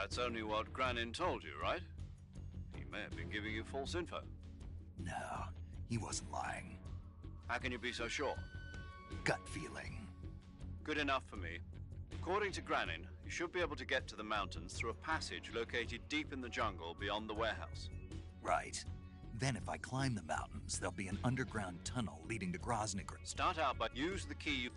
That's only what Granin told you, right? He may have been giving you false info. No, he wasn't lying. How can you be so sure? Gut feeling. Good enough for me. According to Granin, you should be able to get to the mountains through a passage located deep in the jungle beyond the warehouse. Right. Then if I climb the mountains, there'll be an underground tunnel leading to Groznyj. Start out by use the key you...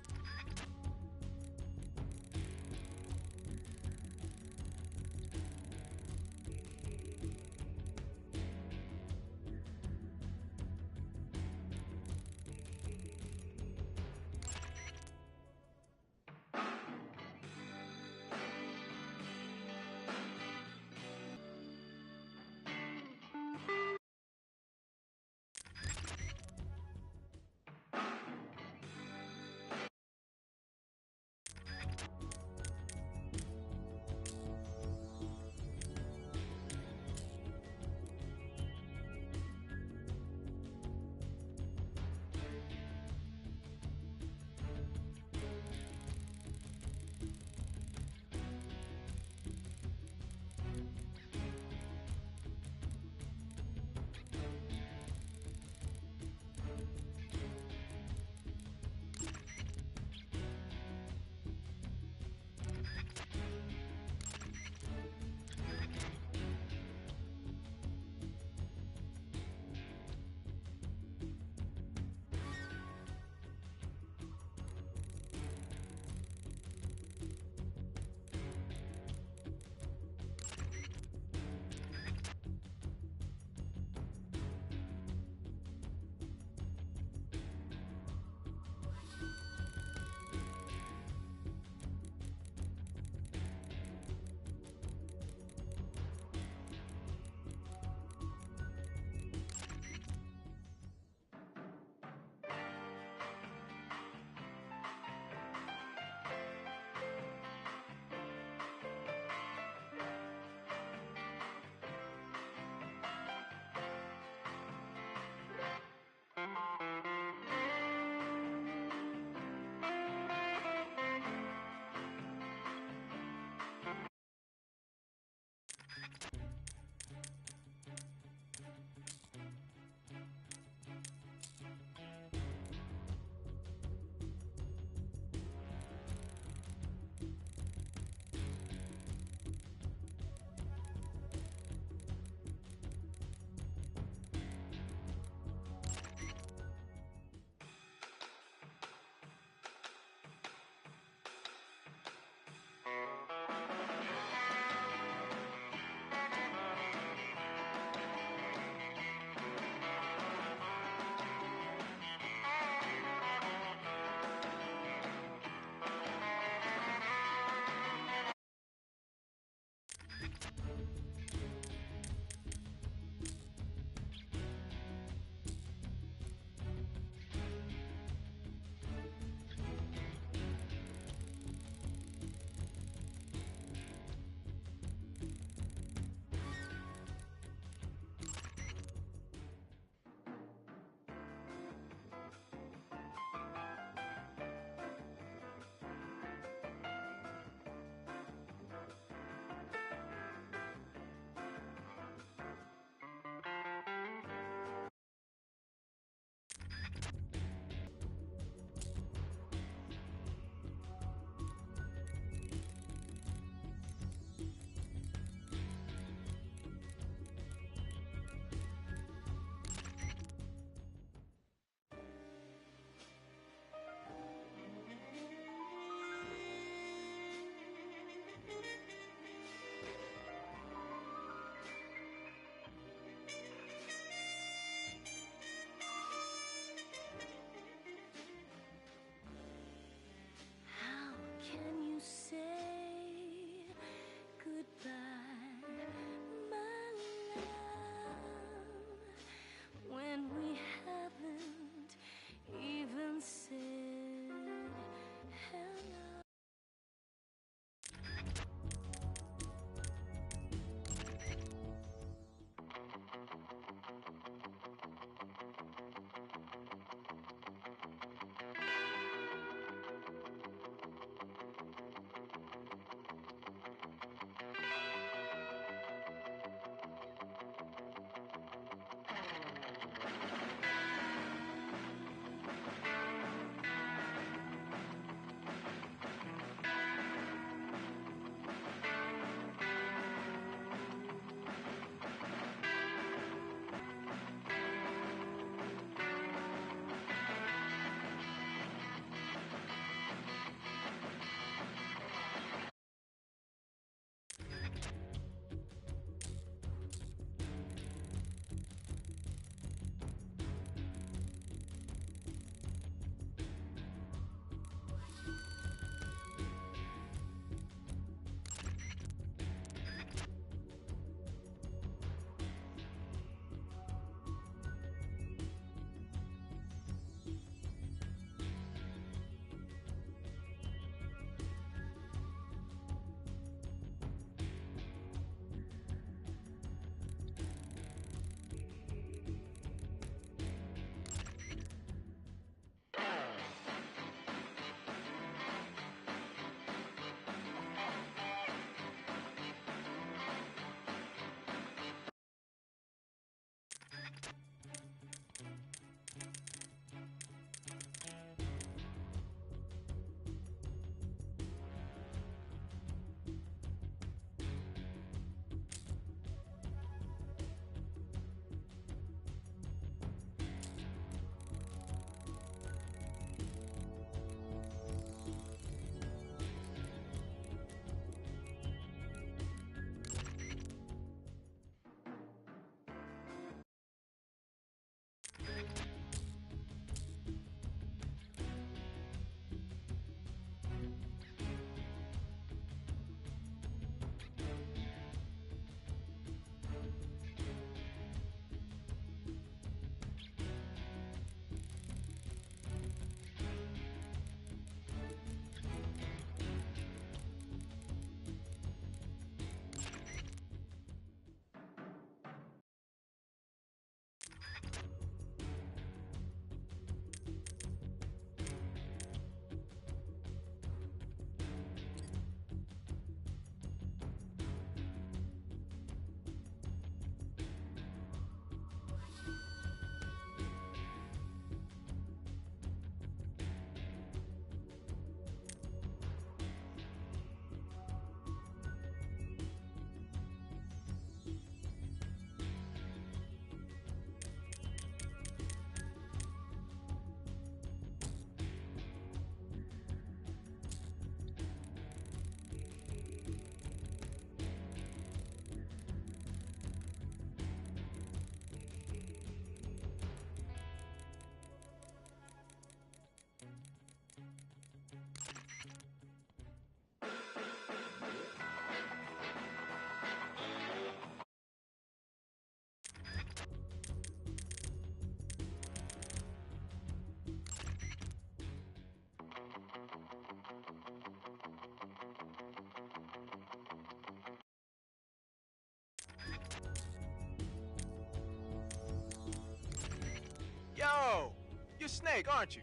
You're Snake, aren't you?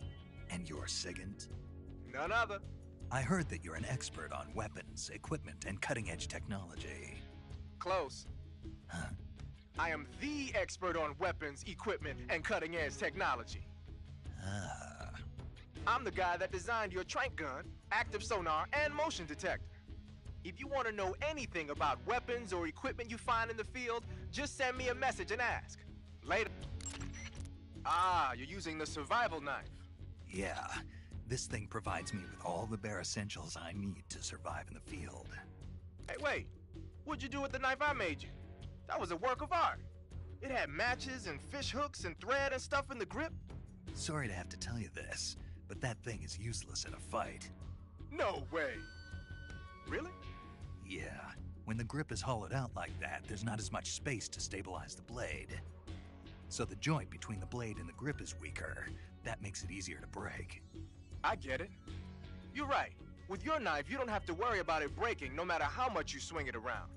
And you're Sigint? None other. I heard that you're an expert on weapons, equipment, and cutting-edge technology. Close. Huh? I am the expert on weapons, equipment, and cutting-edge technology. Ah. I'm the guy that designed your trank gun, active sonar, and motion detector. If you want to know anything about weapons or equipment you find in the field, just send me a message and ask. Later. Ah, you're using the survival knife. Yeah. This thing provides me with all the bare essentials I need to survive in the field. Hey, wait. What'd you do with the knife I made you? That was a work of art. It had matches and fish hooks and thread and stuff in the grip. Sorry to have to tell you this, but that thing is useless in a fight. No way. Really? Yeah. When the grip is hollowed out like that, there's not as much space to stabilize the blade. So the joint between the blade and the grip is weaker. That makes it easier to break. I get it. You're right. With your knife, you don't have to worry about it breaking no matter how much you swing it around.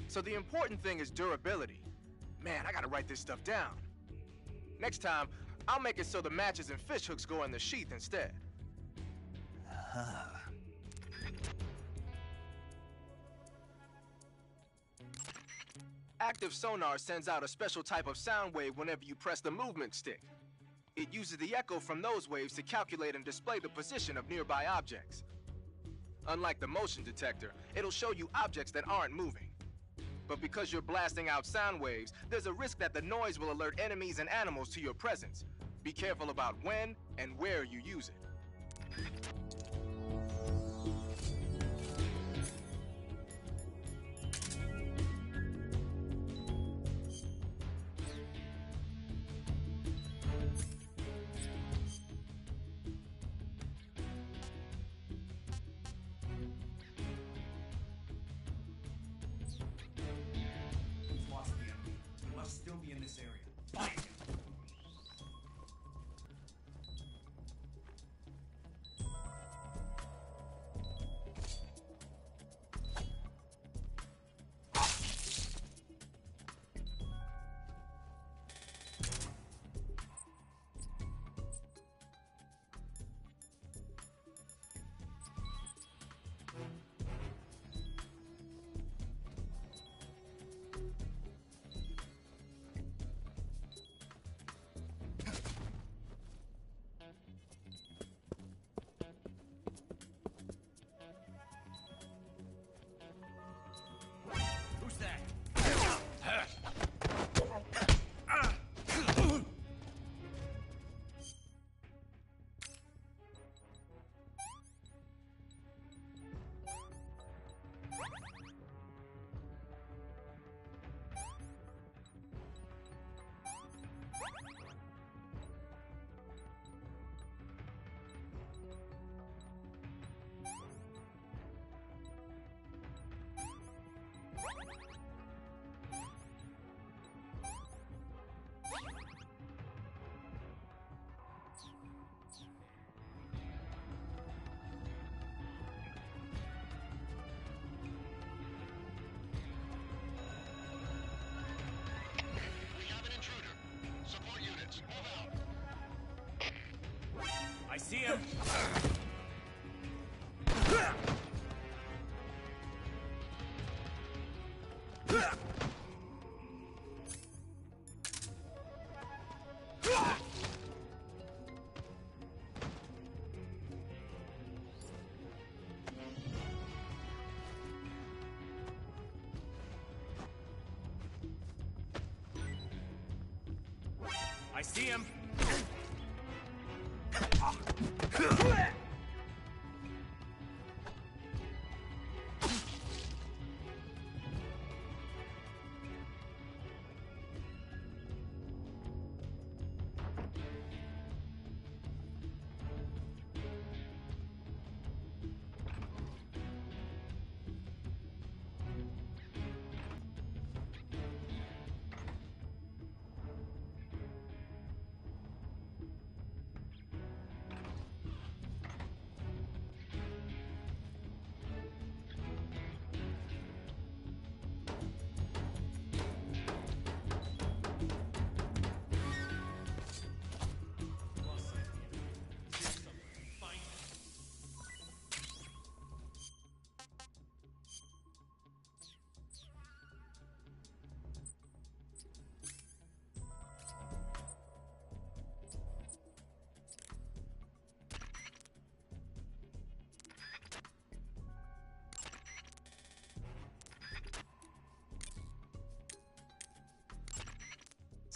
So the important thing is durability. Man, I gotta write this stuff down. Next time, I'll make it so the matches and fish hooks go in the sheath instead. Active sonar sends out a special type of sound wave whenever you press the movement stick. It uses the echo from those waves to calculate and display the position of nearby objects. Unlike the motion detector, it'll show you objects that aren't moving. But because you're blasting out sound waves, there's a risk that the noise will alert enemies and animals to your presence. Be careful about when and where you use it. I see him. I see him.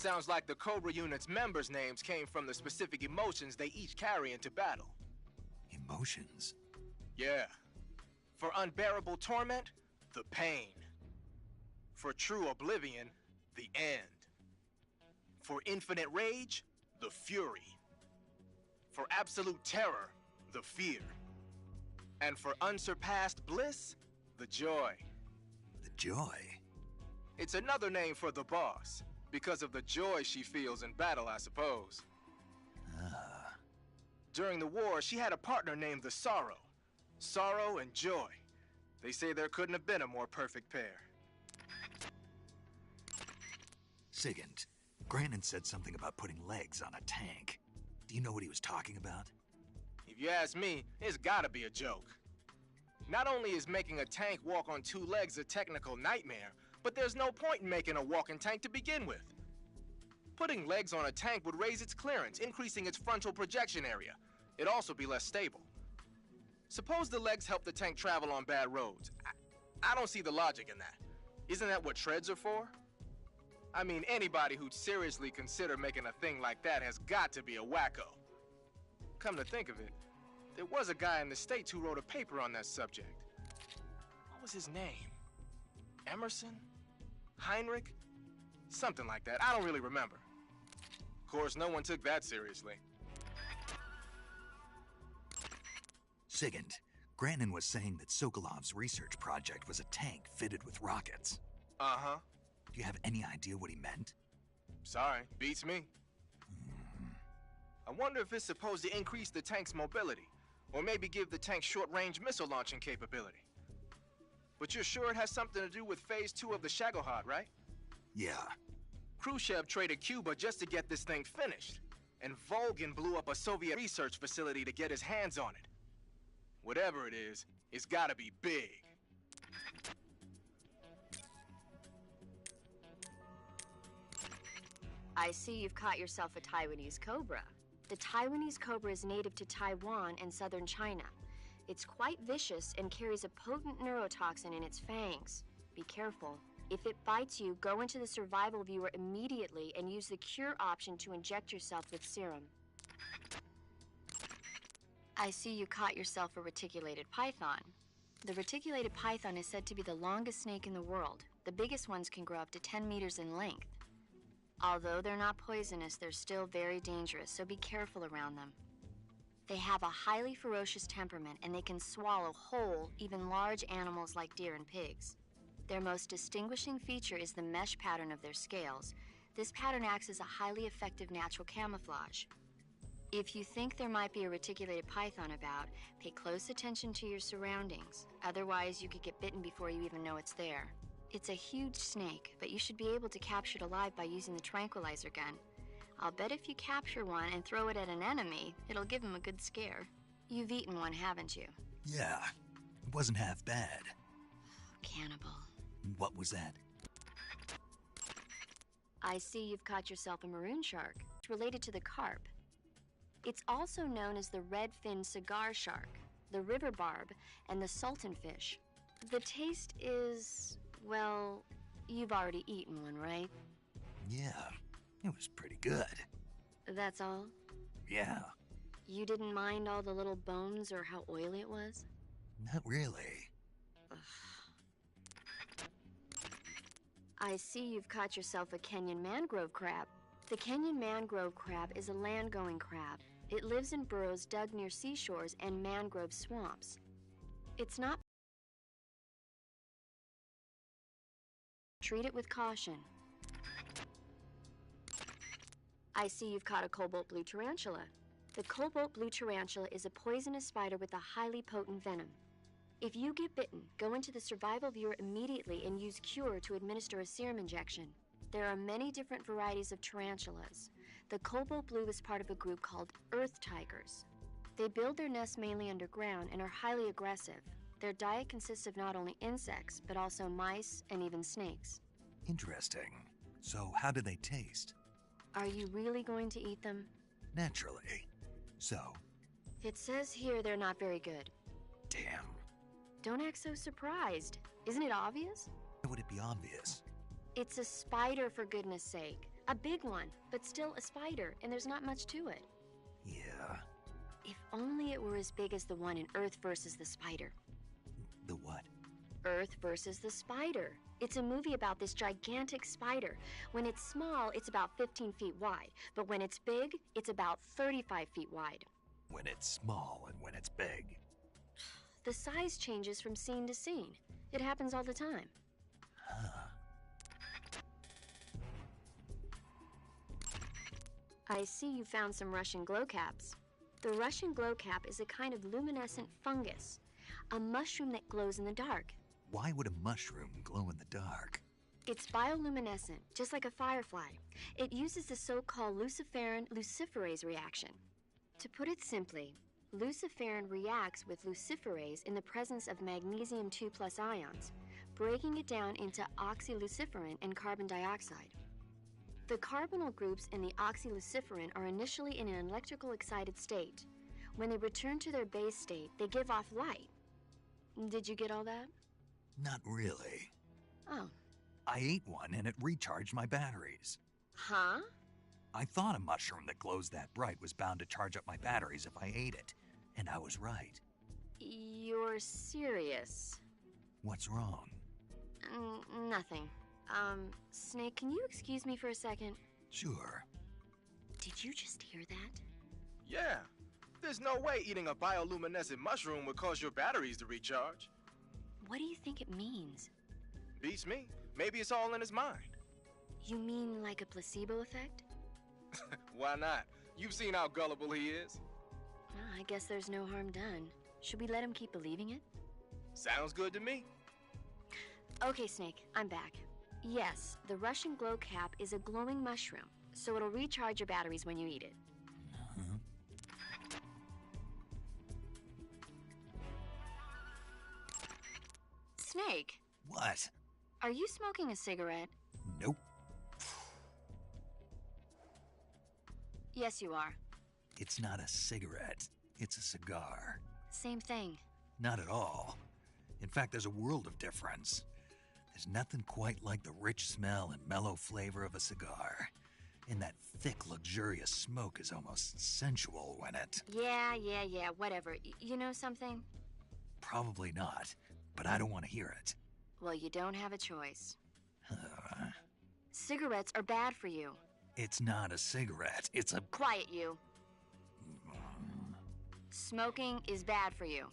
Sounds like the Cobra unit's members' names came from the specific emotions they each carry into battle. Emotions? Yeah. For unbearable torment, the pain. For true oblivion, the end. For infinite rage, the fury. For absolute terror, the fear. And for unsurpassed bliss, the joy. The joy? It's another name for the boss, because of the joy she feels in battle, I suppose. Ah. During the war, she had a partner named the Sorrow. Sorrow and joy. They say there couldn't have been a more perfect pair. Sigint, Granin said something about putting legs on a tank. Do you know what he was talking about? If you ask me, it's gotta be a joke. Not only is making a tank walk on two legs a technical nightmare, but there's no point in making a walking tank to begin with. Putting legs on a tank would raise its clearance, increasing its frontal projection area. It'd also be less stable. Suppose the legs help the tank travel on bad roads. I don't see the logic in that. Isn't that what treads are for? I mean, anybody who'd seriously consider making a thing like that has got to be a wacko. Come to think of it, there was a guy in the States who wrote a paper on that subject. What was his name? Emerson? Heinrich? Something like that. I don't really remember. Of course, no one took that seriously. Sigint, Granin was saying that Sokolov's research project was a tank fitted with rockets. Uh-huh. Do you have any idea what he meant? Sorry, beats me. I wonder if it's supposed to increase the tank's mobility, or maybe give the tank short-range missile launching capability. But you're sure it has something to do with Phase 2 of the Shagohod, right? Yeah. Khrushchev traded Cuba just to get this thing finished, and Volgin blew up a Soviet research facility to get his hands on it. Whatever it is, it's gotta be big. I see you've caught yourself a Taiwanese cobra. The Taiwanese cobra is native to Taiwan and southern China. It's quite vicious and carries a potent neurotoxin in its fangs. Be careful. If it bites you, go into the survival viewer immediately and use the cure option to inject yourself with serum. I see you caught yourself a reticulated python. The reticulated python is said to be the longest snake in the world. The biggest ones can grow up to 10 meters in length. Although they're not poisonous, they're still very dangerous, so be careful around them. They have a highly ferocious temperament, and they can swallow whole, even large animals like deer and pigs. Their most distinguishing feature is the mesh pattern of their scales. This pattern acts as a highly effective natural camouflage. If you think there might be a reticulated python about, pay close attention to your surroundings. Otherwise, you could get bitten before you even know it's there. It's a huge snake, but you should be able to capture it alive by using the tranquilizer gun. I'll bet if you capture one and throw it at an enemy, it'll give him a good scare. You've eaten one, haven't you? Yeah. It wasn't half bad. Cannibal. What was that? I see you've caught yourself a maroon shark. It's related to the carp. It's also known as the red-finned cigar shark, the river barb, and the sultan fish. The taste is, well, you've already eaten one, right? Yeah, it was pretty good. That's all? Yeah. You didn't mind all the little bones or how oily it was? Not really. I see you've caught yourself a Kenyan mangrove crab. The Kenyan mangrove crab is a land-going crab. It lives in burrows dug near seashores and mangrove swamps. It's not... Treat it with caution. I see you've caught a cobalt blue tarantula. The cobalt blue tarantula is a poisonous spider with a highly potent venom. If you get bitten, go into the survival viewer immediately and use Cure to administer a serum injection. There are many different varieties of tarantulas. The cobalt blue is part of a group called earth tigers. They build their nests mainly underground and are highly aggressive. Their diet consists of not only insects, but also mice and even snakes. Interesting. So how do they taste? Are you really going to eat them? Naturally. So? It says here they're not very good. Damn. Don't act so surprised. Isn't it obvious? Why would it be obvious? It's a spider, for goodness sake. A big one, but still a spider, and there's not much to it. Yeah. If only it were as big as the one in Earth versus the Spider. The what? Earth versus the Spider. It's a movie about this gigantic spider. When it's small, it's about 15 feet wide, but when it's big, it's about 35 feet wide. When it's small and when it's big. The size changes from scene to scene. It happens all the time. Huh. I see you found some Russian glow caps. The Russian glow cap is a kind of luminescent fungus, a mushroom that glows in the dark. Why would a mushroom glow in the dark? It's bioluminescent, just like a firefly. It uses the so-called luciferin luciferase reaction. To put it simply, luciferin reacts with luciferase in the presence of magnesium 2+ ions, breaking it down into oxyluciferin and carbon dioxide. The carbonyl groups in the oxyluciferin are initially in an electrical excited state. When they return to their base state, they give off light. Did you get all that? Not really. Oh. I ate one and it recharged my batteries. Huh? I thought a mushroom that glows that bright was bound to charge up my batteries if I ate it, and I was right. You're serious? What's wrong? Nothing. Snake, can you excuse me for a second? Sure. Did you just hear that? Yeah. There's no way eating a bioluminescent mushroom would cause your batteries to recharge. What do you think it means? Beats me. Maybe it's all in his mind. You mean like a placebo effect? Why not? You've seen how gullible he is. Well, I guess there's no harm done. Should we let him keep believing it? Sounds good to me. Okay, Snake, I'm back. Yes, the Russian glow cap is a glowing mushroom, so it'll recharge your batteries when you eat it. Snake, What? are you smoking a cigarette? Nope. Yes, you are. It's not a cigarette. It's a cigar. Same thing. Not at all. In fact, there's a world of difference. There's nothing quite like the rich smell and mellow flavor of a cigar. And that thick, luxurious smoke is almost sensual when it... Yeah, whatever. You know something? Probably not, but I don't want to hear it. Well, you don't have a choice. Cigarettes are bad for you. It's not a cigarette. It's a... Quiet, you. Smoking is bad for you.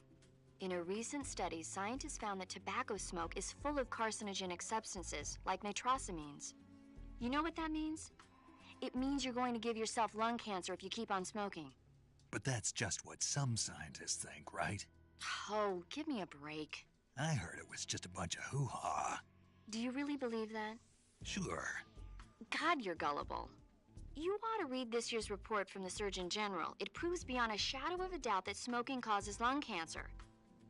In a recent study, scientists found that tobacco smoke is full of carcinogenic substances, like nitrosamines. You know what that means? It means you're going to give yourself lung cancer if you keep on smoking. But that's just what some scientists think, right? Oh, give me a break. I heard it was just a bunch of hoo-ha. Do you really believe that? Sure. God, you're gullible. You ought to read this year's report from the Surgeon General. It proves beyond a shadow of a doubt that smoking causes lung cancer.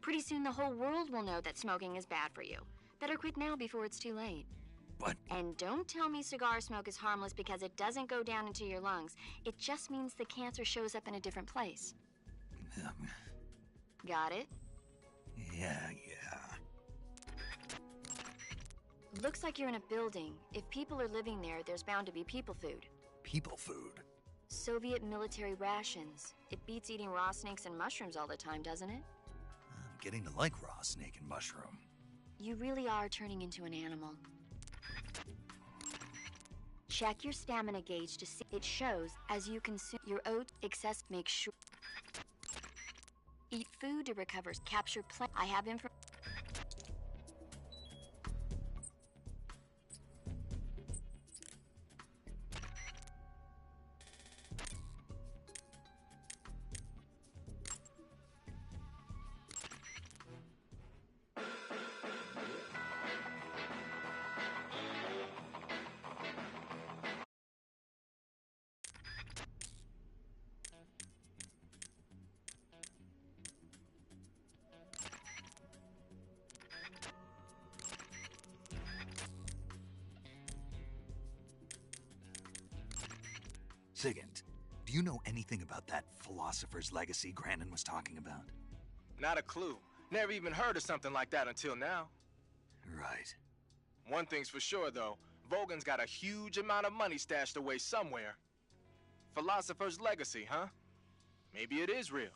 Pretty soon the whole world will know that smoking is bad for you. Better quit now before it's too late. But... And don't tell me cigar smoke is harmless because it doesn't go down into your lungs. It just means the cancer shows up in a different place. Got it? Yeah. Looks like you're in a building. If people are living there, there's bound to be people food. People food. Soviet military rations. It beats eating raw snakes and mushrooms all the time, doesn't it? I'm getting to like raw snake and mushroom. You really are turning into an animal. Check your stamina gauge to see it shows as you consume your oat excess. Make sure eat food to recover. Capture plant. I have information. Sigint, do you know anything about that philosopher's legacy Granin was talking about? Not a clue. Never even heard of something like that until now. Right. One thing's for sure, though. Vogan's got a huge amount of money stashed away somewhere. Philosopher's legacy, huh? Maybe it is real.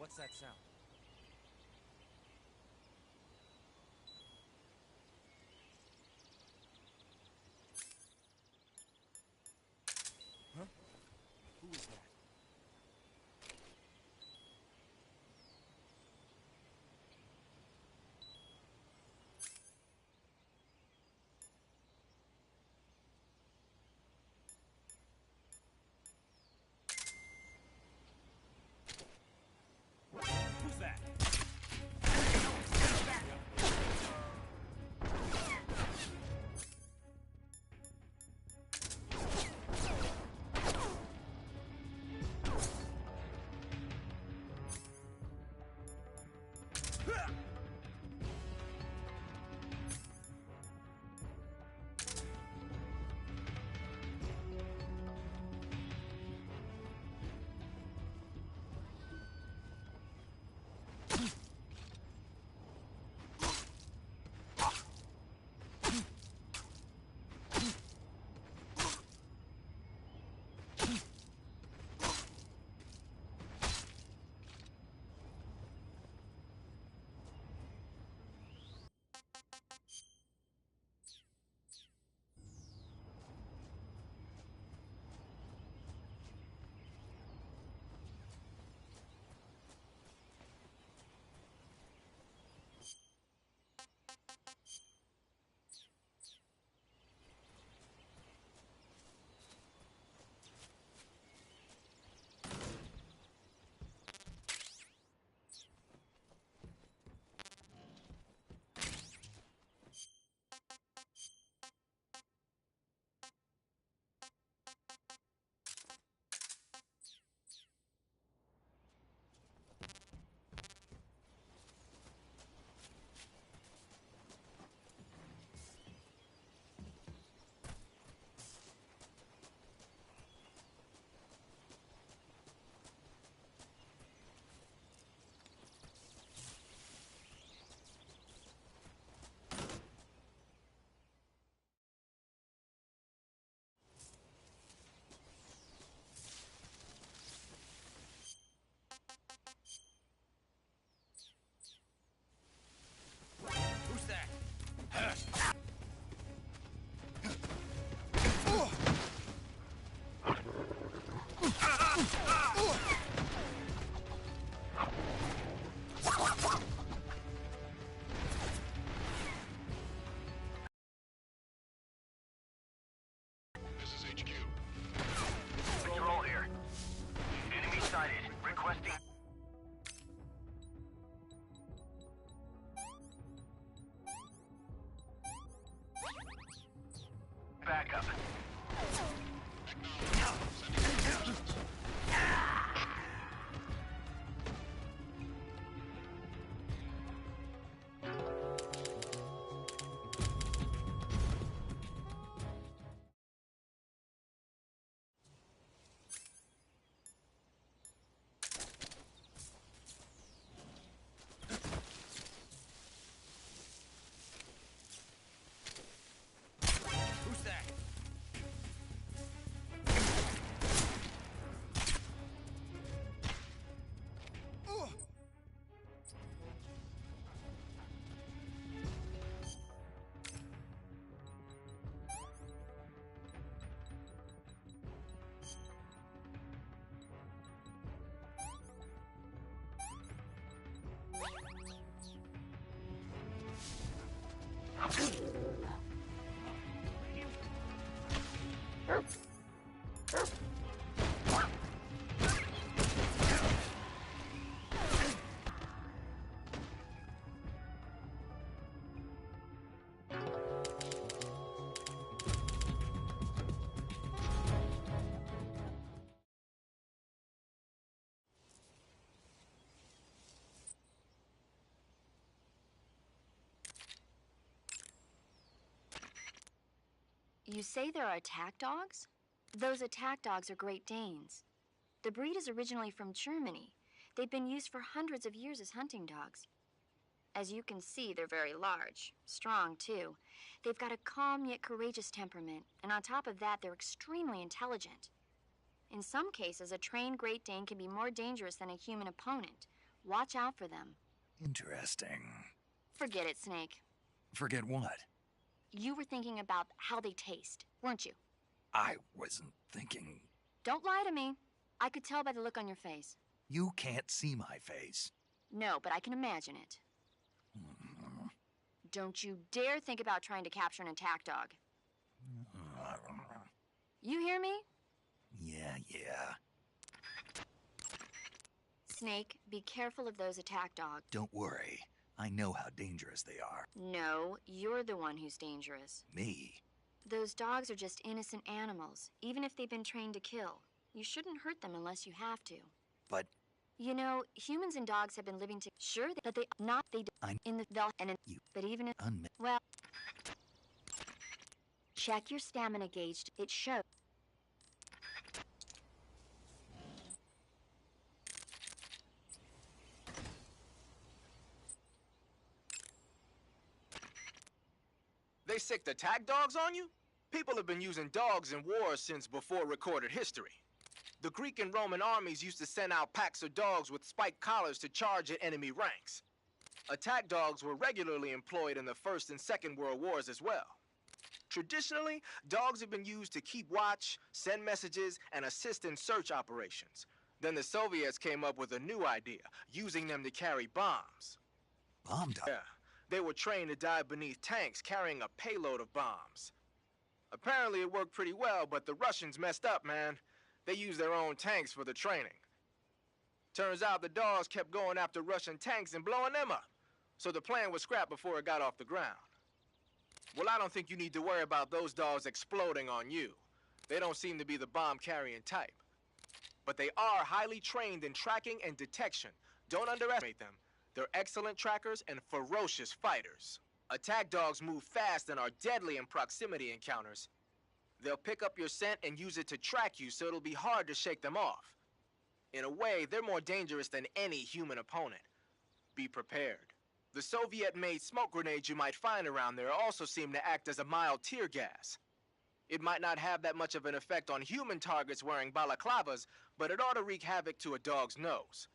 What's that sound? Huh? Who is that? Who's You say there are attack dogs? Those attack dogs are Great Danes. The breed is originally from Germany. They've been used for hundreds of years as hunting dogs. As you can see, they're very large, strong too. They've got a calm yet courageous temperament, and on top of that, they're extremely intelligent. In some cases, a trained Great Dane can be more dangerous than a human opponent. Watch out for them. Interesting. Forget it, Snake. Forget what? You were thinking about how they taste, weren't you? I wasn't thinking... Don't lie to me. I could tell by the look on your face. You can't see my face. No, but I can imagine it. Don't you dare think about trying to capture an attack dog. You hear me? Yeah. Snake, be careful of those attack dogs. Don't worry. I know how dangerous they are. No, you're the one who's dangerous. Me? Those dogs are just innocent animals, even if they've been trained to kill. You shouldn't hurt them unless you have to. But... You know, humans and dogs have been living together. Sure, but they not they I'm in the and in you. But even if Unmet. well, check your stamina gauge. It shows. They sicked attack dogs on you? People have been using dogs in wars since before recorded history. The Greek and Roman armies used to send out packs of dogs with spiked collars to charge at enemy ranks. Attack dogs were regularly employed in the First and Second World Wars as well. Traditionally, dogs have been used to keep watch, send messages, and assist in search operations. Then the Soviets came up with a new idea, using them to carry bombs. Bomb dog? Yeah, they were trained to dive beneath tanks carrying a payload of bombs. Apparently it worked pretty well, but the Russians messed up, man. They used their own tanks for the training. Turns out the dogs kept going after Russian tanks and blowing them up. So the plan was scrapped before it got off the ground. Well, I don't think you need to worry about those dogs exploding on you. They don't seem to be the bomb-carrying type. But they are highly trained in tracking and detection. Don't underestimate them. They're excellent trackers and ferocious fighters. Attack dogs move fast and are deadly in proximity encounters. They'll pick up your scent and use it to track you, so it'll be hard to shake them off. In a way, they're more dangerous than any human opponent. Be prepared. The Soviet-made smoke grenades you might find around there also seem to act as a mild tear gas. It might not have that much of an effect on human targets wearing balaclavas, but it ought to wreak havoc to a dog's nose.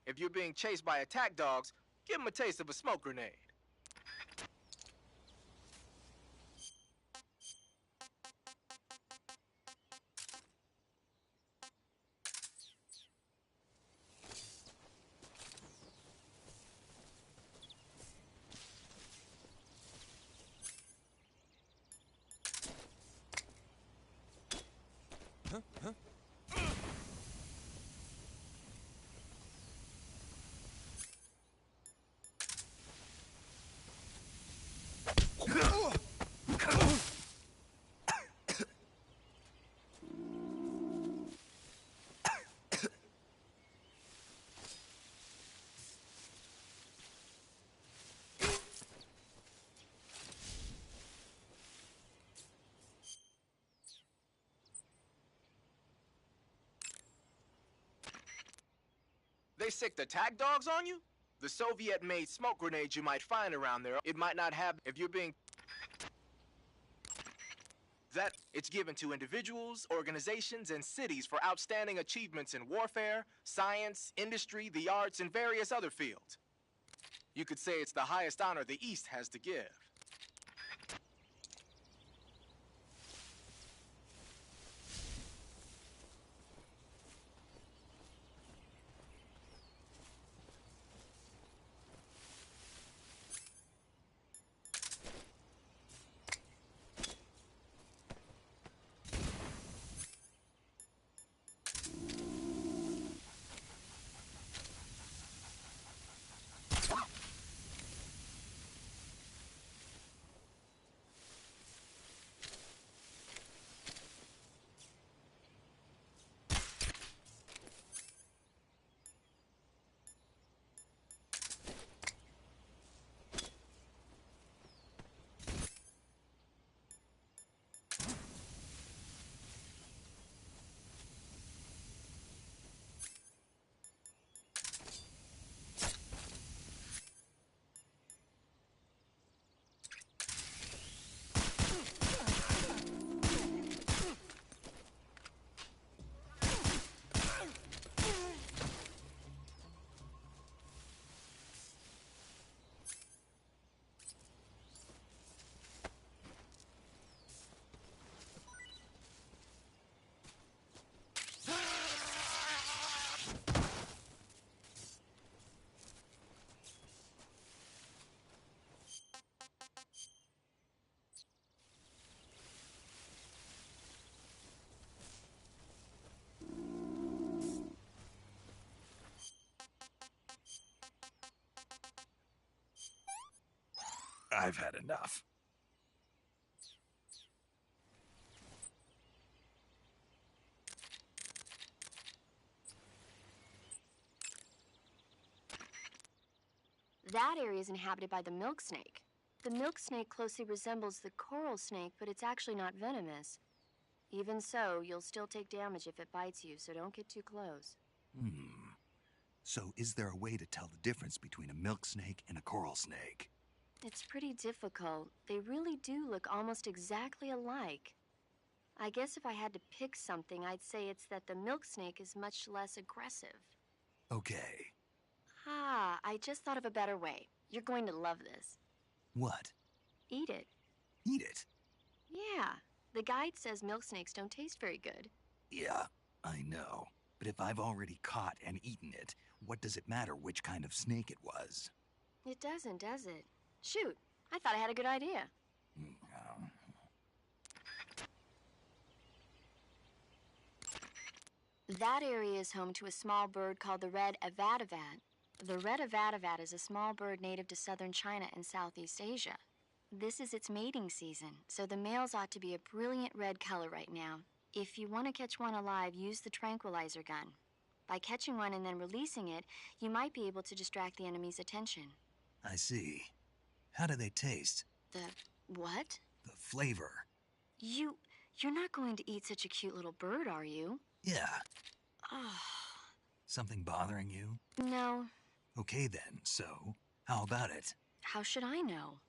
If you're being chased by attack dogs, give them a taste of a smoke grenade. They sicked attack dogs on you? The Soviet-made smoke grenades you might find around there, it might not have if you're being... That it's given to individuals, organizations, and cities for outstanding achievements in warfare, science, industry, the arts, and various other fields. You could say it's the highest honor the East has to give. I've had enough. That area is inhabited by the milk snake. The milk snake closely resembles the coral snake, but it's actually not venomous. Even so, you'll still take damage if it bites you, so don't get too close. So is there a way to tell the difference between a milk snake and a coral snake? It's pretty difficult. They really do look almost exactly alike. I guess if I had to pick something, I'd say it's that the milk snake is much less aggressive. Okay. Ah, I just thought of a better way. You're going to love this. What? Eat it. Eat it? Yeah. The guide says milk snakes don't taste very good. Yeah, I know. But if I've already caught and eaten it, what does it matter which kind of snake it was? It doesn't, does it? Shoot, I thought I had a good idea. That area is home to a small bird called the red avadavat. The red avadavat is a small bird native to southern China and Southeast Asia. This is its mating season, so the males ought to be a brilliant red color right now. If you want to catch one alive, use the tranquilizer gun. By catching one and then releasing it, you might be able to distract the enemy's attention. I see. How do they taste? The what? The flavor. You're not going to eat such a cute little bird, are you? Yeah. Oh, Something bothering you? no. Okay then, so how about it? How should I know?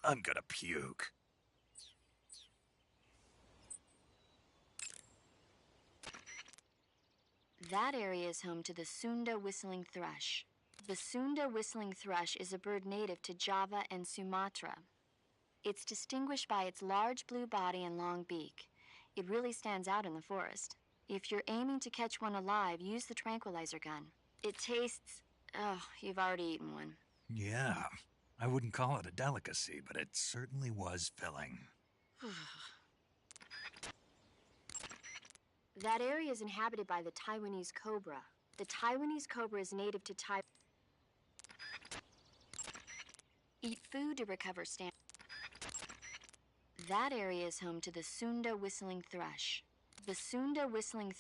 I'm gonna puke. That area is home to the Sunda whistling thrush. The Sunda whistling thrush is a bird native to Java and Sumatra. It's distinguished by its large blue body and long beak. It really stands out in the forest. If you're aiming to catch one alive, use the tranquilizer gun. It tastes... Oh, you've already eaten one. Yeah, I wouldn't call it a delicacy, but it certainly was filling. That area is inhabited by the Taiwanese cobra. The Taiwanese cobra is native to Taiwan. Eat food to recover stamina. That area is home to the Sunda whistling thrush. The Sunda whistling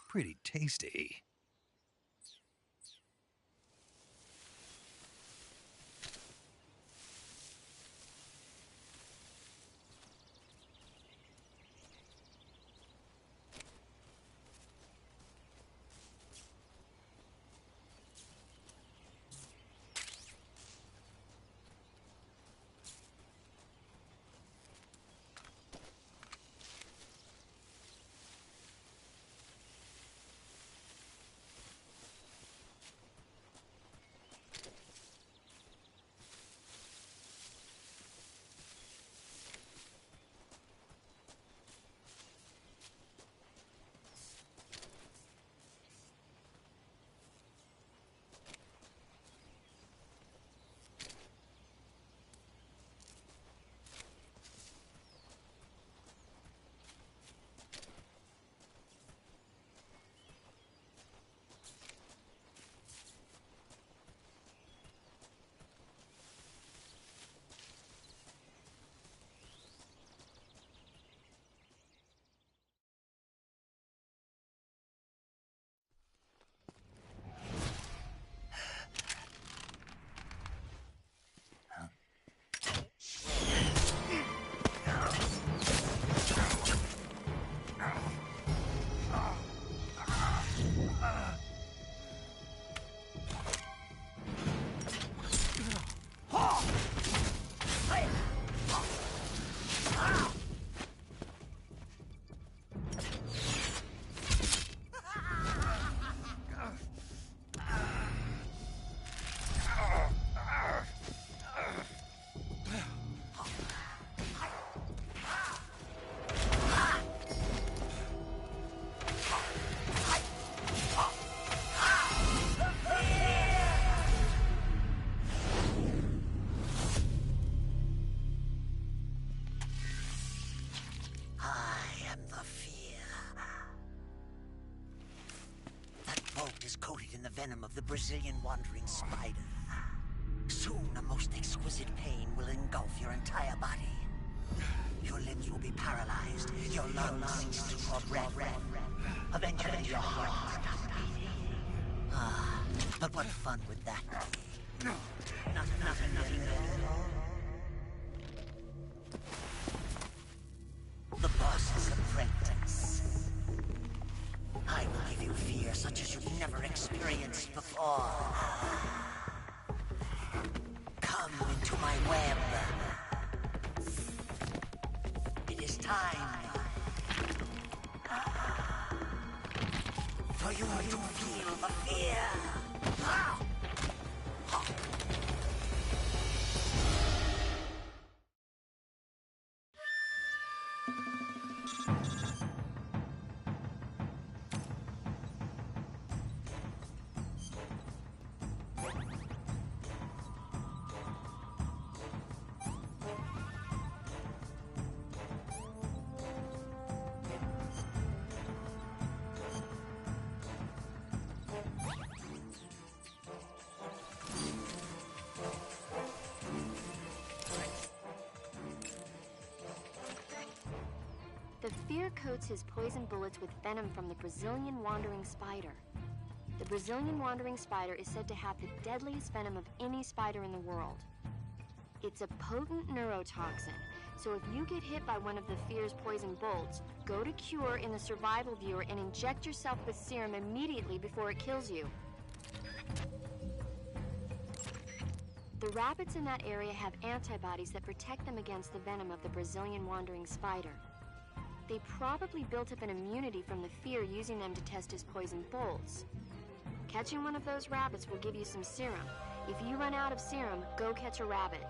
Pretty tasty. venom of the Brazilian wandering spider. Soon, a most exquisite pain will engulf your entire body. Your limbs will be paralyzed, your lungs cease to draw breath. Eventually, your heart will stop beating. Ah, but what fun would that be? Nothing at all. The boss's apprentice. I will give you fear such as you've never experienced before. Come into my web. It is time for you to feel the fear. The fear coats his poison bullets with venom from the Brazilian wandering spider. The Brazilian wandering spider is said to have the deadliest venom of any spider in the world. It's a potent neurotoxin, so if you get hit by one of the fear's poison bolts, go to Cure in the survival viewer and inject yourself with serum immediately before it kills you. The rabbits in that area have antibodies that protect them against the venom of the Brazilian wandering spider. They probably built up an immunity from the fear using them to test his poison bolts. Catching one of those rabbits will give you some serum. If you run out of serum, go catch a rabbit.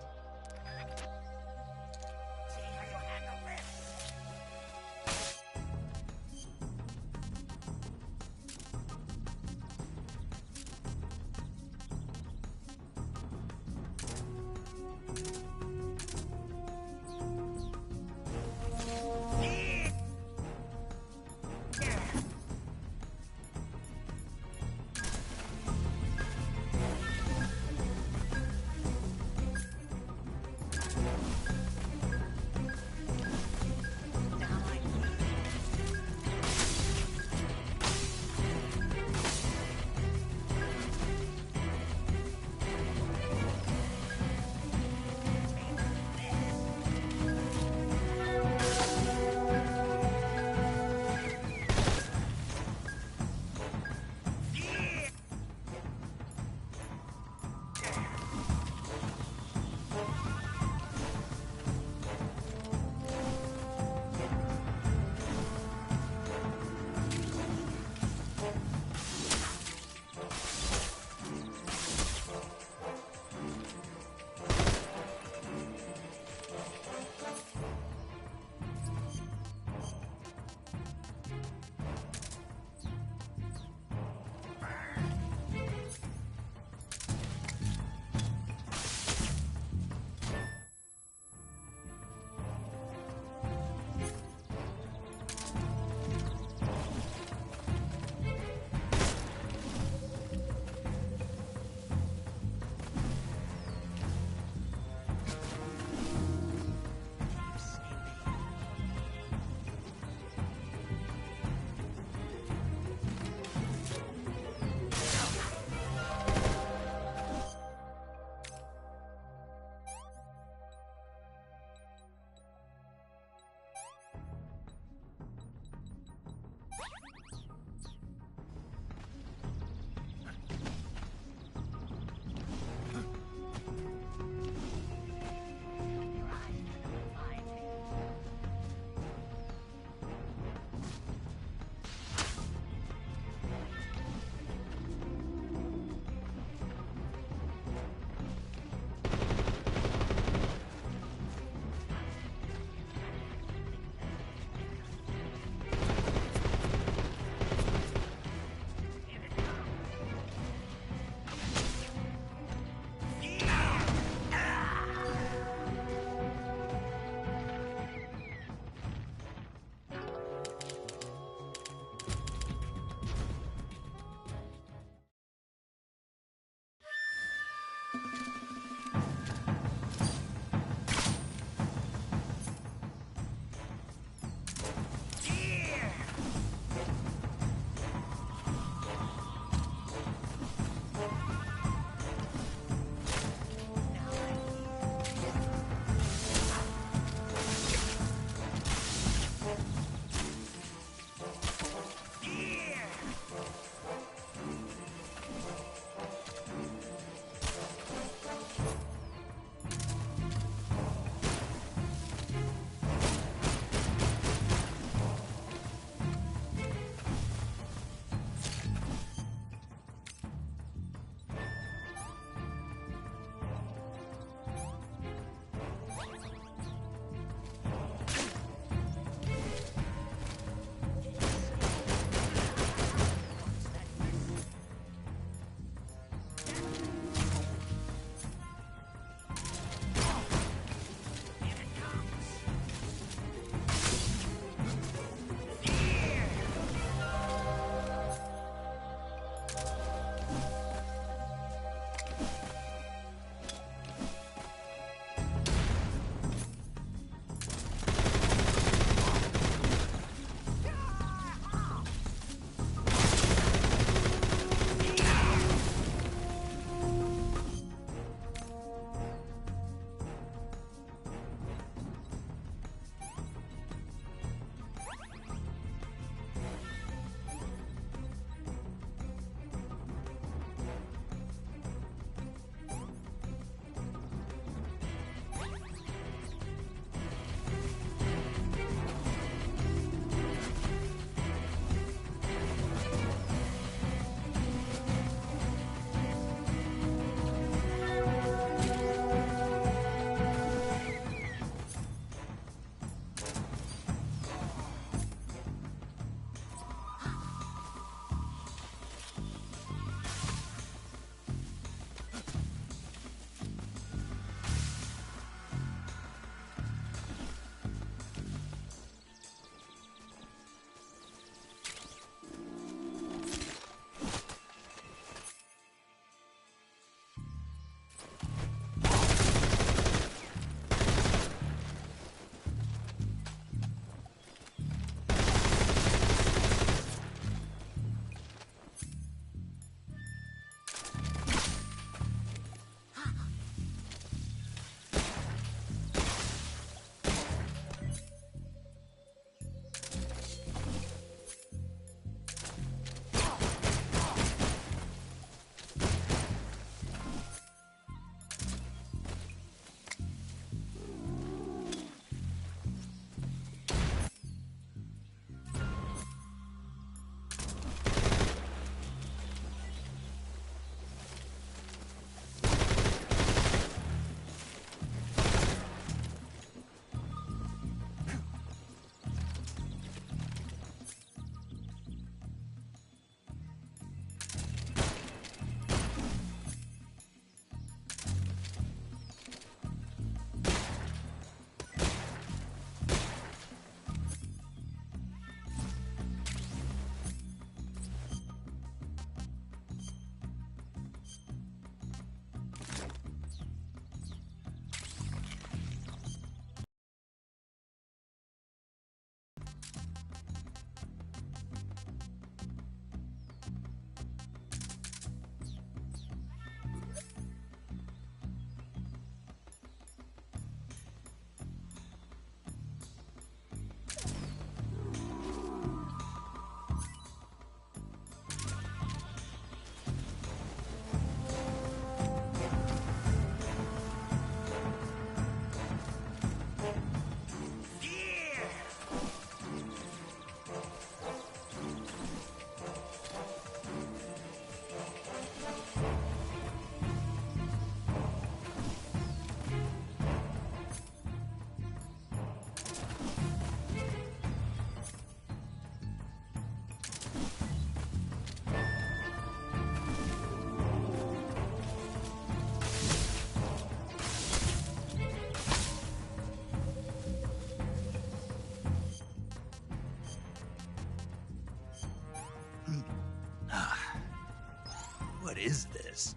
What is this?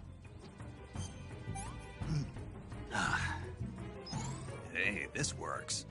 Hey, this works.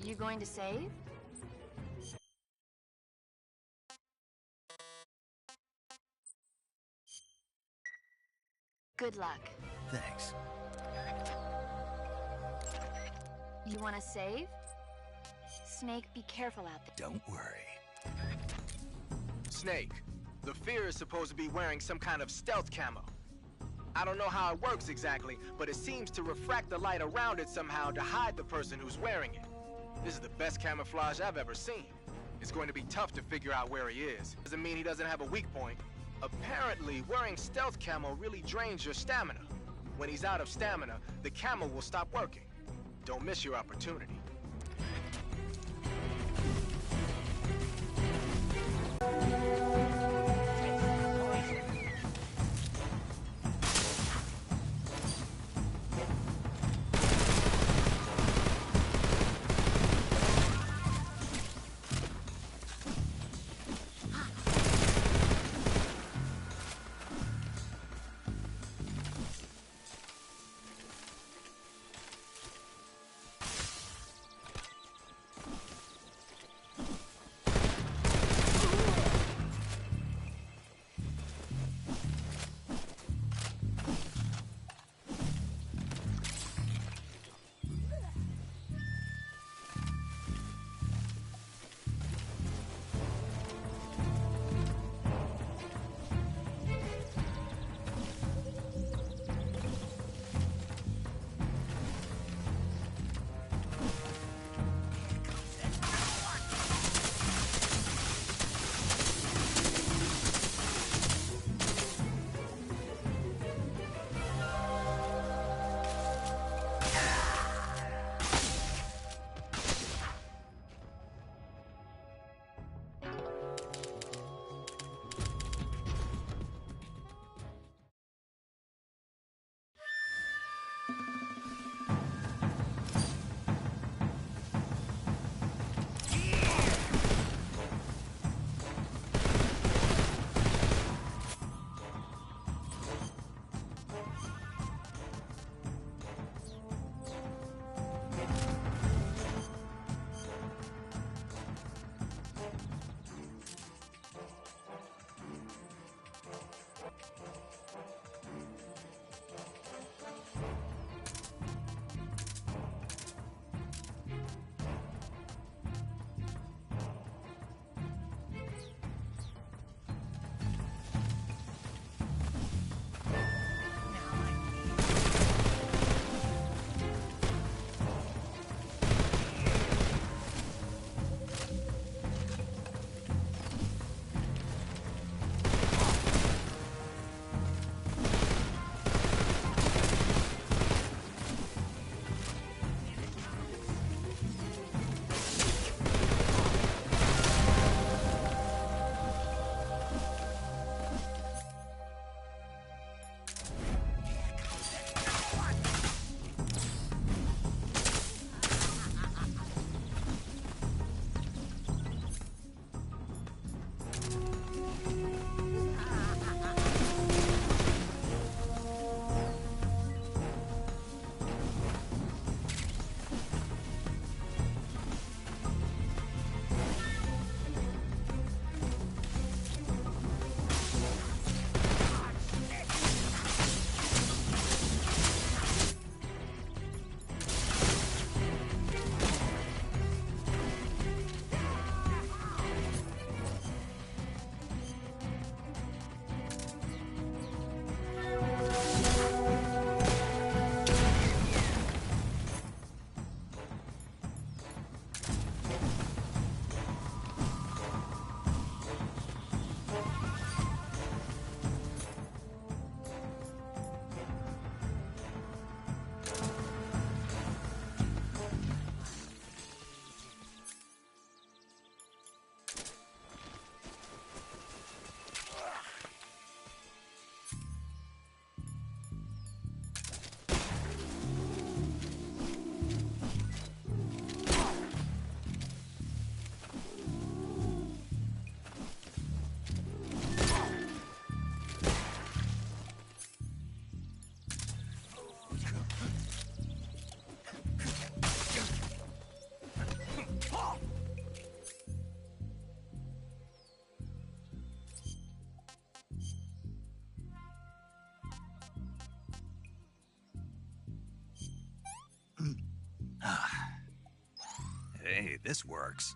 You going to save? Good luck. Thanks. You want to save? Snake, be careful out there. Don't worry. Snake, the Fear is supposed to be wearing some kind of stealth camo. I don't know how it works exactly, but it seems to refract the light around it somehow to hide the person who's wearing it. This is the best camouflage I've ever seen. It's going to be tough to figure out where he is. Doesn't mean he doesn't have a weak point. Apparently, wearing stealth camo really drains your stamina. When he's out of stamina, the camo will stop working. Don't miss your opportunity. this works.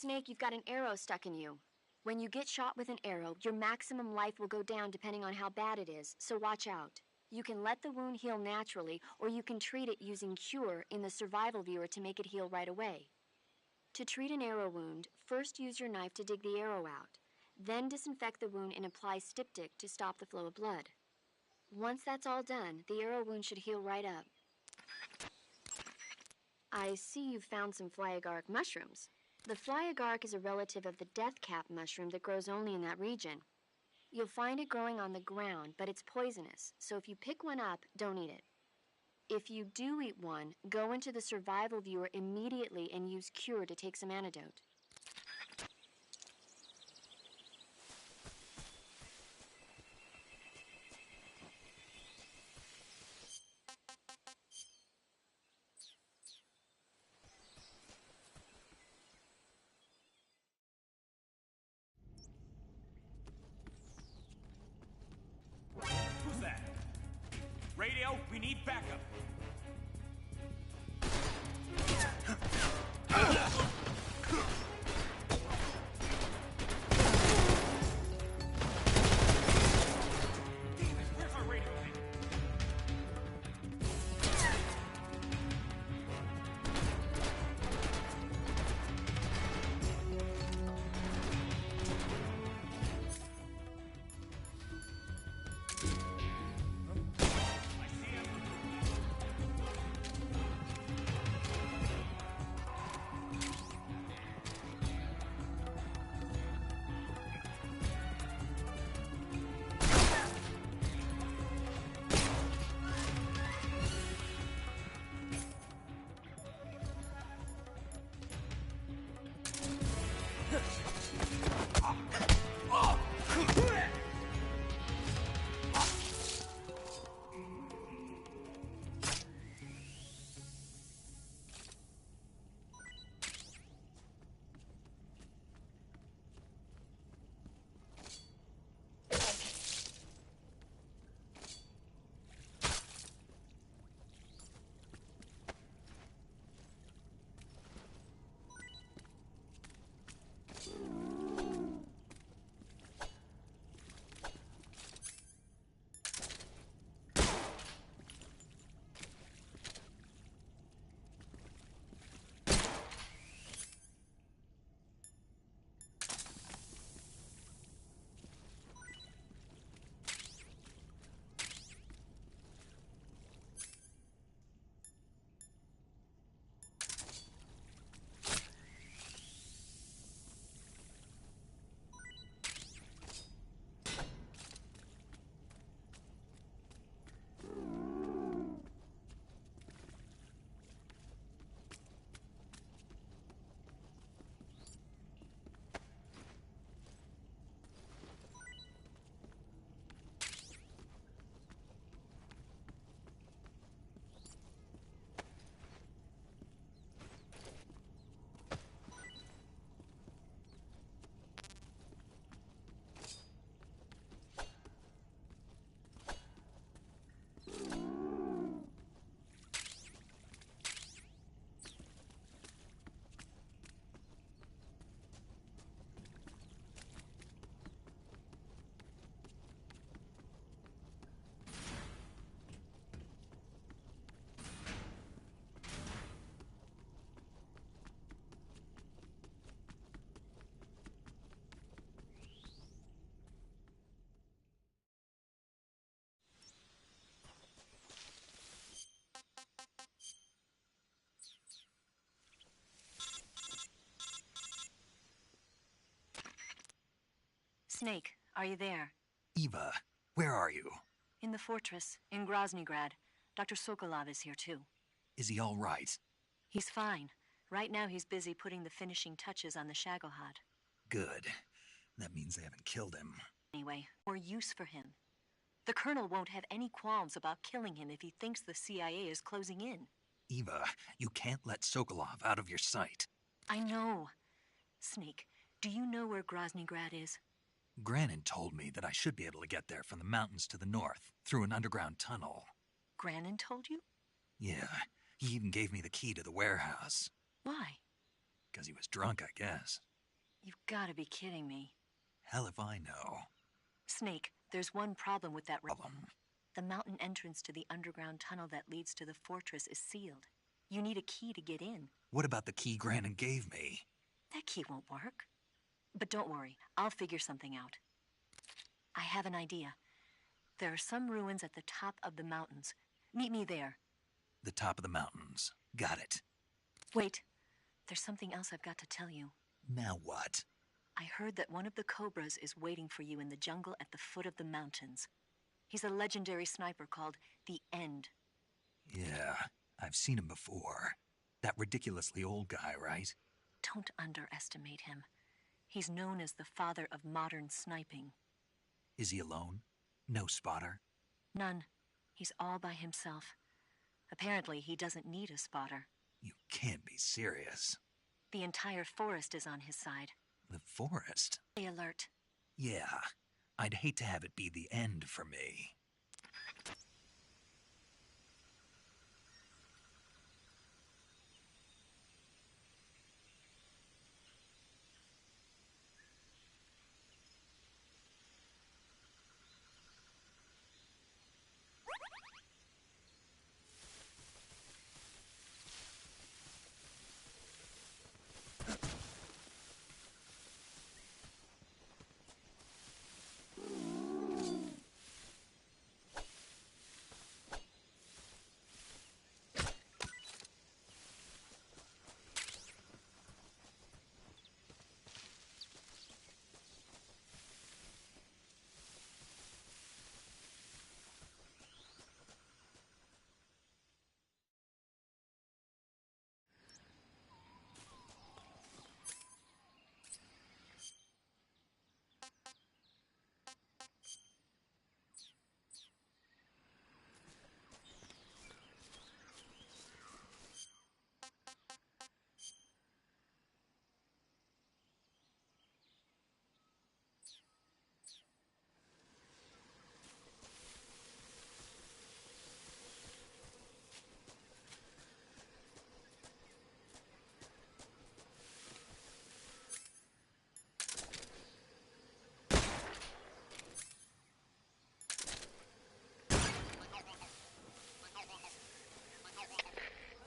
Snake, you've got an arrow stuck in you. When you get shot with an arrow, your maximum life will go down depending on how bad it is, so watch out. You can let the wound heal naturally, or you can treat it using Cure in the survival viewer to make it heal right away. To treat an arrow wound, first use your knife to dig the arrow out. Then disinfect the wound and apply styptic to stop the flow of blood. Once that's all done, the arrow wound should heal right up. I see you've found some flyagaric mushrooms. The flyagaric is a relative of the deathcap mushroom that grows only in that region. You'll find it growing on the ground, but it's poisonous, so if you pick one up, don't eat it. If you do eat one, go into the survival viewer immediately and use Cure to take some antidote. Who's that? Radio, we need backup. Damn it, where's our radio thing? I see him. Snake, are you there? Eva, where are you? In the fortress, in Groznygrad. Dr. Sokolov is here too. Is he all right? He's fine. Right now he's busy putting the finishing touches on the Shagohod. Good. That means they haven't killed him. Anyway, more use for him. The Colonel won't have any qualms about killing him if he thinks the CIA is closing in. Eva, you can't let Sokolov out of your sight. I know. Snake, do you know where Groznygrad is? Granin told me that I should be able to get there from the mountains to the north, through an underground tunnel. Granin told you? Yeah, he even gave me the key to the warehouse. Why? Because he was drunk, I guess. You've got to be kidding me. Hell if I know. Snake, there's one problem with that Problem. The mountain entrance to the underground tunnel that leads to the fortress is sealed. You need a key to get in. What about the key Granin gave me? key won't work. But don't worry, I'll figure something out. I have an idea. There are some ruins at the top of the mountains. Meet me there. The top of the mountains. Got it. Wait, there's something else I've got to tell you. Now what? I heard that one of the Cobras is waiting for you in the jungle at the foot of the mountains. He's a legendary sniper called the End. Yeah, I've seen him before. That ridiculously old guy, right? Don't underestimate him. He's known as the father of modern sniping. Is he alone? No spotter? None. He's all by himself. Apparently, he doesn't need a spotter. You can't be serious. The entire forest is on his side. The forest? Stay alert. Yeah, I'd hate to have it be the end for me.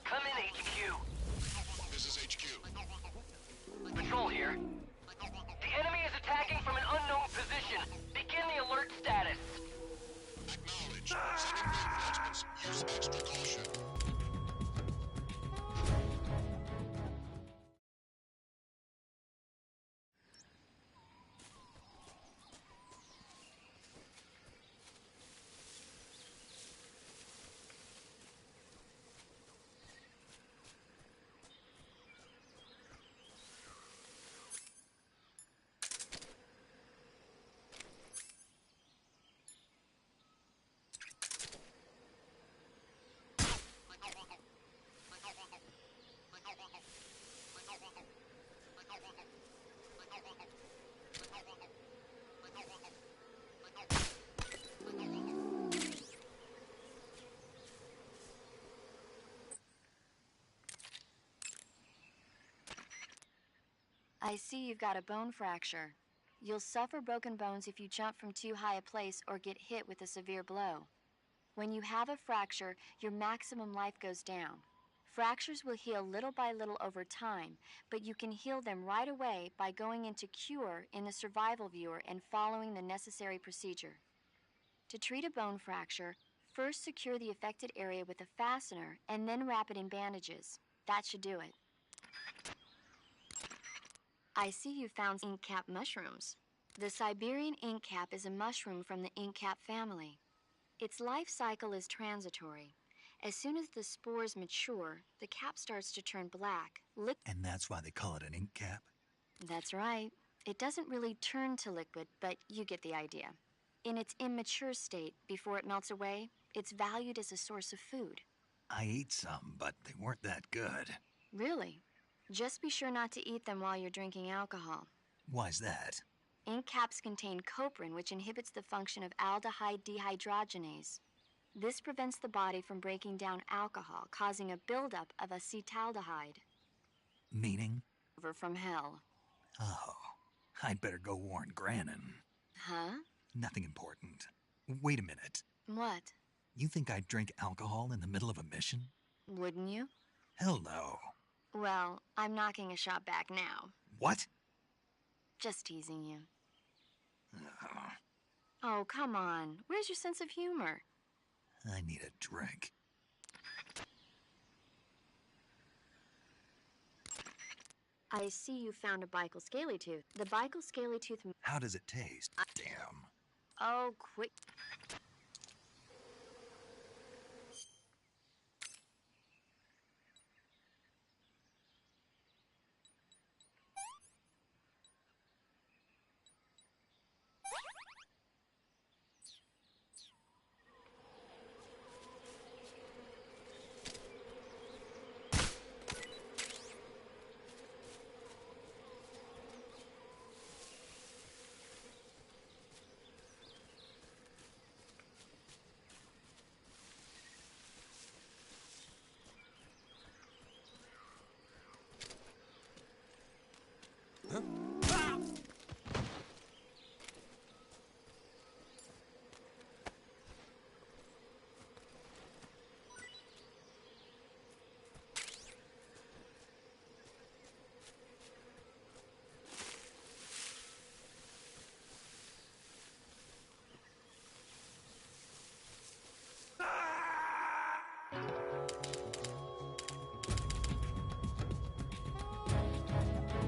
Come in, HQ. This is HQ. Patrol here. The enemy is attacking from an unknown position. Begin the alert status. Acknowledge. Sending reinforcements. Use extra caution. I see you've got a bone fracture. You'll suffer broken bones if you jump from too high a place or get hit with a severe blow. When you have a fracture, your maximum life goes down. Fractures will heal little by little over time, but you can heal them right away by going into Cure in the Survival Viewer and following the necessary procedure. To treat a bone fracture, first secure the affected area with a fastener and then wrap it in bandages. That should do it. I see you found ink cap mushrooms. The Siberian ink cap is a mushroom from the ink cap family. Its life cycle is transitory. As soon as the spores mature, the cap starts to turn black. And that's why they call it an ink cap? That's right. It doesn't really turn to liquid, but you get the idea. In its immature state, before it melts away, it's valued as a source of food. I ate some, but they weren't that good. Really? Just be sure not to eat them while you're drinking alcohol. Why's that? Ink caps contain coprin, which inhibits the function of aldehyde dehydrogenase. This prevents the body from breaking down alcohol, causing a buildup of acetaldehyde. Meaning? Over from hell. Oh, I'd better go warn Granin. Huh? Nothing important. Wait a minute. What? You think I'd drink alcohol in the middle of a mission? Wouldn't you? Hell no. Well, I'm knocking a shot back now. What? Just teasing you. Ugh, Oh, come on. Where's your sense of humor? I need a drink. I see you found a Bicol scaly tooth. The Bicol scaly tooth. How does it taste? Damn. Oh, quick.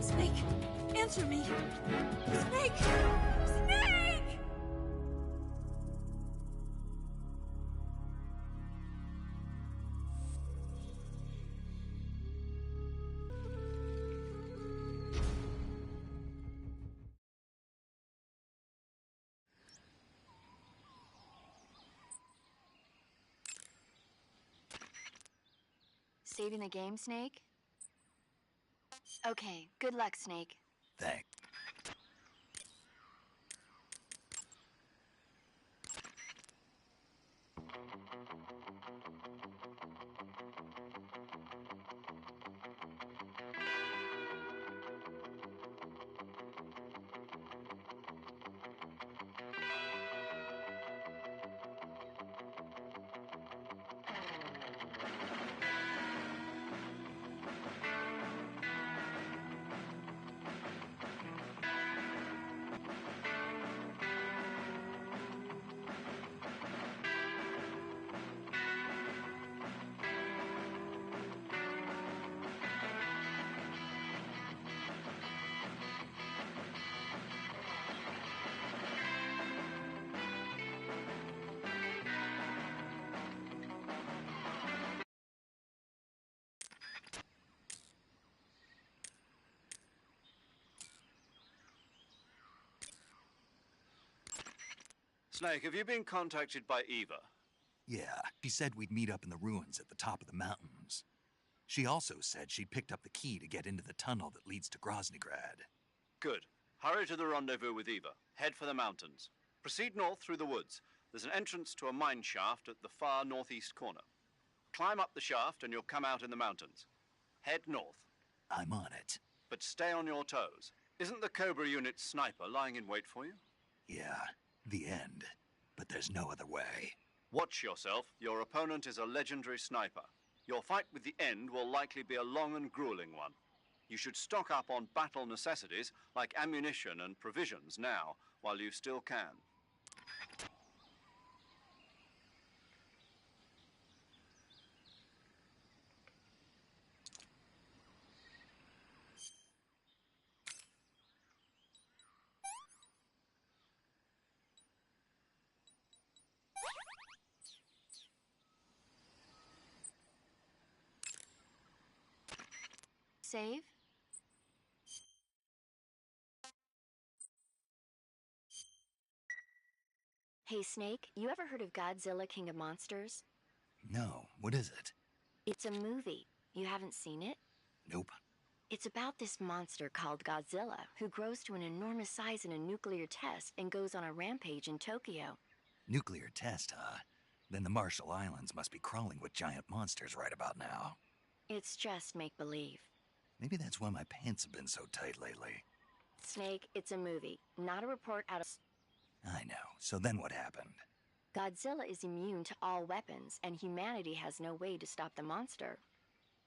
Snake, answer me. Snake! Snake! Saving the game, Snake? Okay, good luck, Snake. Thanks. Snake, have you been contacted by Eva? Yeah, she said we'd meet up in the ruins at the top of the mountains. She also said she picked up the key to get into the tunnel that leads to Groznygrad. Good. Hurry to the rendezvous with Eva. Head for the mountains. Proceed north through the woods. There's an entrance to a mine shaft at the far northeast corner. Climb up the shaft and you'll come out in the mountains. Head north. I'm on it. But stay on your toes. Isn't the Cobra unit sniper lying in wait for you? Yeah, the end. But there's no other way. Watch yourself. Your opponent is a legendary sniper. Your fight with the End will likely be a long and grueling one. You should stock up on battle necessities like ammunition and provisions now, while you still can. Save? Hey, Snake, you ever heard of Godzilla King of Monsters? No, what is it? It's a movie. You haven't seen it? Nope. It's about this monster called Godzilla, who grows to an enormous size in a nuclear test and goes on a rampage in Tokyo. Nuclear test, huh? Then the Marshall Islands must be crawling with giant monsters right about now. It's just make-believe. Maybe that's why my pants have been so tight lately. Snake, it's a movie, not a report out of... I know. So then what happened? Godzilla is immune to all weapons, and humanity has no way to stop the monster.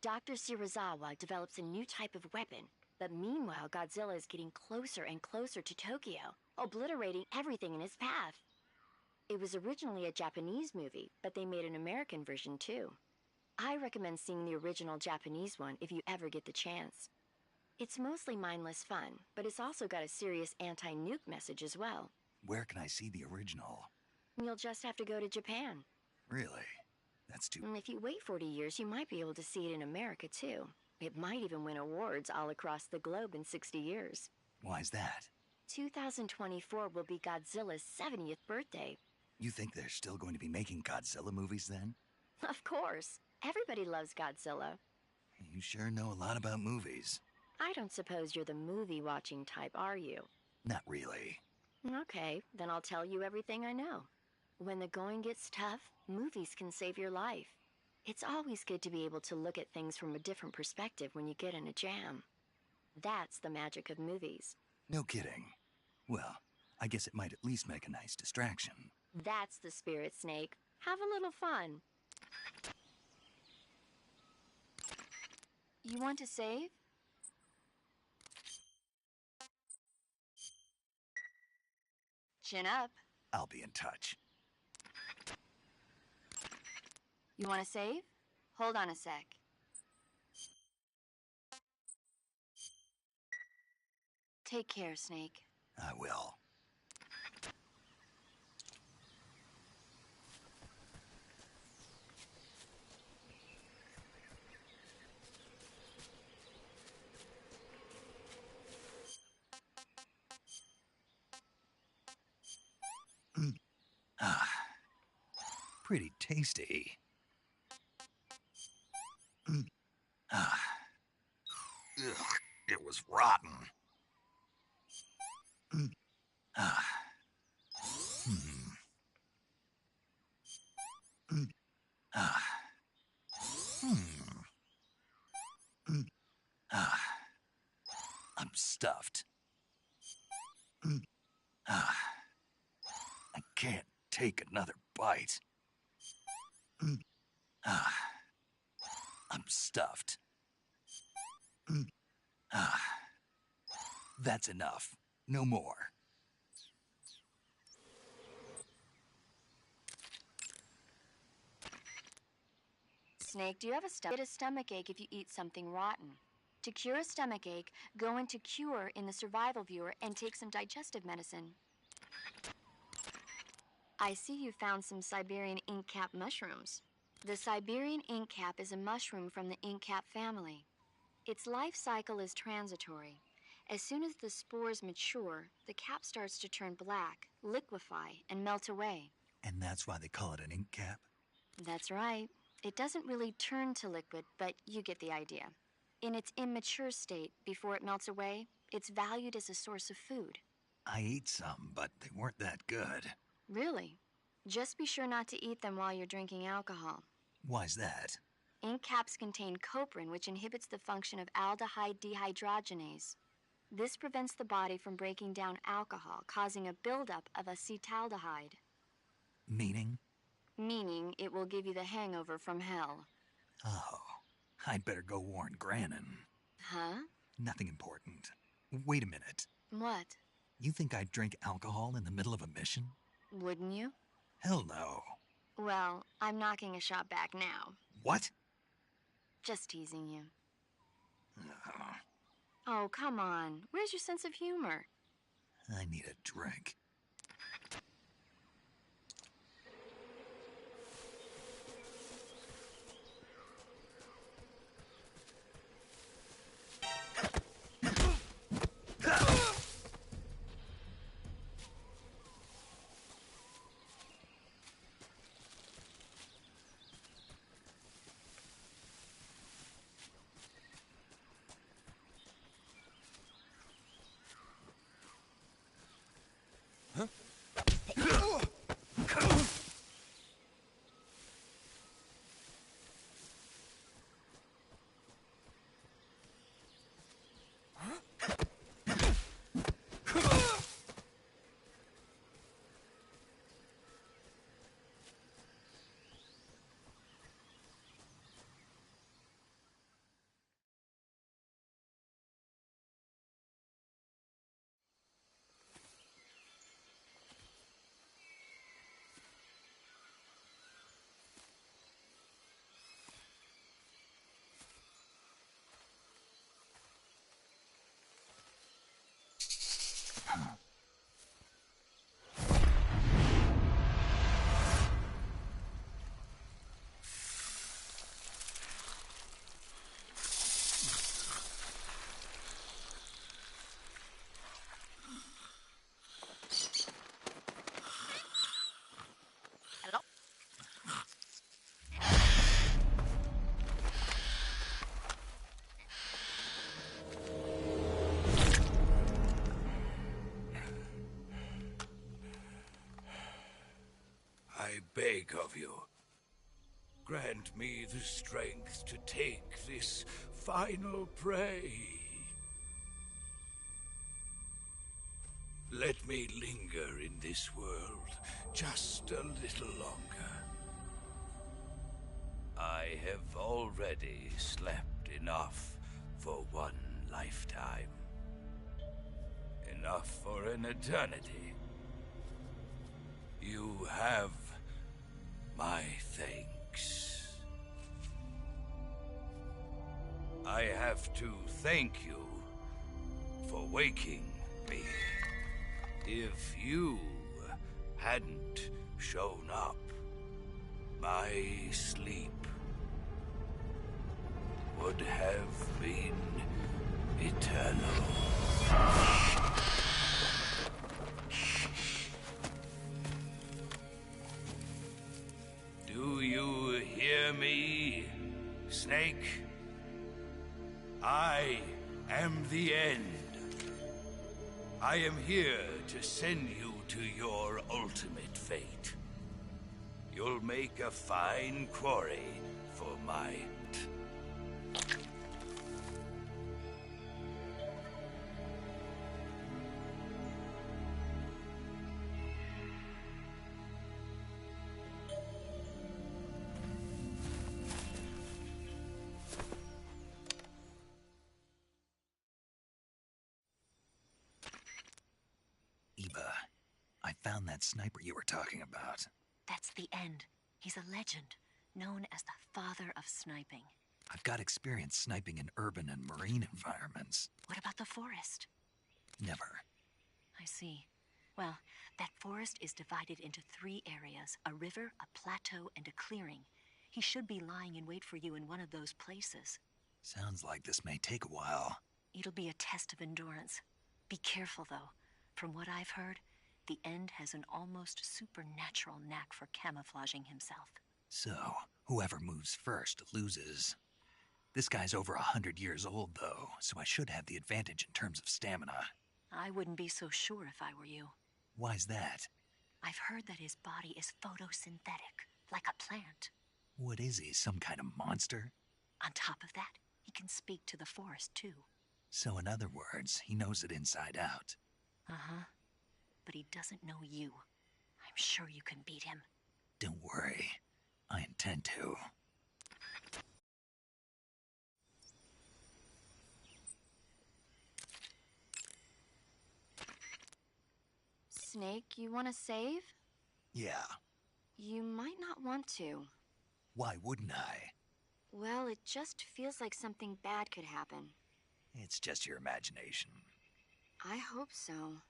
Dr. Shirazawa develops a new type of weapon. But meanwhile, Godzilla is getting closer and closer to Tokyo, obliterating everything in his path. It was originally a Japanese movie, but they made an American version too. I recommend seeing the original Japanese one if you ever get the chance. It's mostly mindless fun, but it's also got a serious anti-nuke message as well. Where can I see the original? You'll just have to go to Japan. Really? That's too... And if you wait 40 years, you might be able to see it in America too. It might even win awards all across the globe in 60 years. Why's that? 2024 will be Godzilla's 70th birthday. You think they're still going to be making Godzilla movies then? Of course. Everybody loves Godzilla. You sure know a lot about movies. I don't suppose you're the movie-watching type, are you? Not really. Okay, then I'll tell you everything I know. When the going gets tough, movies can save your life. It's always good to be able to look at things from a different perspective when you get in a jam. That's the magic of movies. No kidding. Well, I guess it might at least make a nice distraction. That's the spirit, Snake. Have a little fun. You want to save? Chin up. I'll be in touch. You want to save? Hold on a sec. Take care, Snake. I will. Pretty tasty. Ugh, it was rotten. I'm stuffed. I can't take another bite. I'm stuffed. That's enough. No more. Snake, do you have get a stomachache if you eat something rotten? To cure a stomachache, go into Cure in the Survival Viewer and take some digestive medicine. I see you found some Siberian inkcap mushrooms. The Siberian inkcap is a mushroom from the inkcap family. Its life cycle is transitory. As soon as the spores mature, the cap starts to turn black, liquefy, and melt away. And that's why they call it an ink cap? That's right. It doesn't really turn to liquid, but you get the idea. In its immature state, before it melts away, it's valued as a source of food. I ate some, but they weren't that good. Really? Just be sure not to eat them while you're drinking alcohol. Why's that? Ink caps contain coprin, which inhibits the function of aldehyde dehydrogenase. This prevents the body from breaking down alcohol, causing a buildup of acetaldehyde. Meaning? Meaning it will give you the hangover from hell. Oh, I'd better go warn Granin. Huh? Nothing important. Wait a minute. What? You think I'd drink alcohol in the middle of a mission? Wouldn't you? Hell no. Well, I'm knocking a shot back now. What? Just teasing you. Oh, come on. Where's your sense of humor? I need a drink. beg of you. Grant me the strength to take this final prey. Let me linger in this world just a little longer. I have already slept enough for one lifetime. Enough for an eternity. You have my thanks. I have to thank you for waking me. If you hadn't shown up, my sleep would have been eternal. Do you hear me, Snake? I am the end. I am here to send you to your ultimate fate. You'll make a fine quarry for my... Eva, I found that sniper you were talking about. That's the end. He's a legend, known as the father of sniping. I've got experience sniping in urban and marine environments. What about the forest? Never. I see. Well, that forest is divided into 3 areas, a river, a plateau, and a clearing. He should be lying in wait for you in one of those places. Sounds like this may take a while. It'll be a test of endurance. Be careful, though. From what I've heard, the End has an almost supernatural knack for camouflaging himself. So, whoever moves first loses. This guy's over 100 years old, though, so I should have the advantage in terms of stamina. I wouldn't be so sure if I were you. Why's that? I've heard that his body is photosynthetic, like a plant. What is he, some kind of monster? On top of that, he can speak to the forest, too. So in other words, he knows it inside out. Uh-huh. But he doesn't know you. I'm sure you can beat him. Don't worry. I intend to. Snake, you want to save? Yeah. You might not want to. Why wouldn't I? Well, it just feels like something bad could happen. It's just your imagination. I hope so.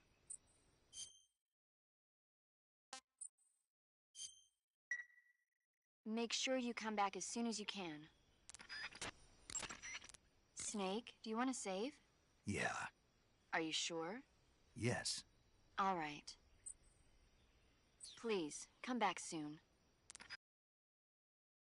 Make sure you come back as soon as you can. Snake, do you want to save? Yeah. Are you sure? Yes. All right. Please, come back soon.